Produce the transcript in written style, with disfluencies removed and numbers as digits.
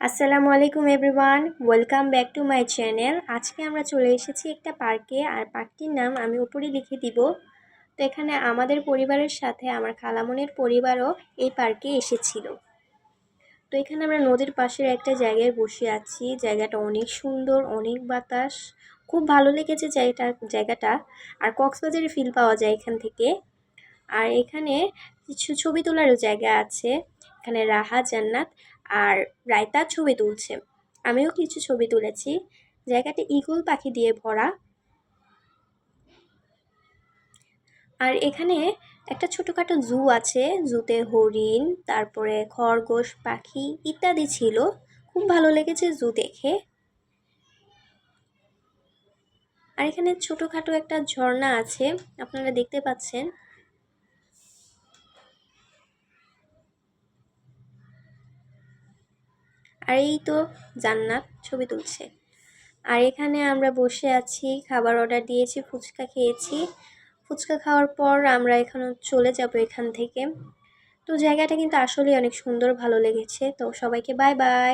আসসালামু আলাইকুম everyone, welcome back to my channel. আজকে আমরা চলে এসেছি একটা পার্কে, আর পার্কটির নাম আমি উপরে লিখে দিব। তো এখানে আমাদের পরিবারের সাথে আমার খালামণির পরিবারও এই পার্কে এসেছিল। তো এখানে আমরা নদীর পাশের একটা জায়গায় বসে আছি। জায়গাটা অনেক সুন্দর, অনেক বাতাস, খুব ভালো লেগেছে জায়গাটা। আর কক্সবাজারের ফিল পাওয়া যায় এখান থেকে। আর এখানে কিছু ছবি তোলারও জায়গা আছে। এখানে রাহা, জান্নাত আর রায়তা ছবি তুলছে। আমিও কিছু ছবি তুলেছি। জায়গাটা ঈগল পাখি দিয়ে ভরা। আর এখানে একটা ছোটোখাটো জু আছে। জুতে হরিণ, তারপরে খরগোশ, পাখি ইত্যাদি ছিল। খুব ভালো লেগেছে জু দেখে। আর এখানে ছোটোখাটো একটা ঝর্ণা আছে, আপনারা দেখতে পাচ্ছেন। আর এই তো জান্নাত ছবি তুলছে। আর এখানে আমরা বসে আছি, খাবার অর্ডার দিয়েছি, ফুচকা খেয়েছি। ফুচকা খাওয়ার পর আমরা এখন চলে যাব এখান থেকে। তো জায়গাটা কিন্তু আসলেই অনেক সুন্দর, ভালো লেগেছে। তো সবাইকে বাই বাই।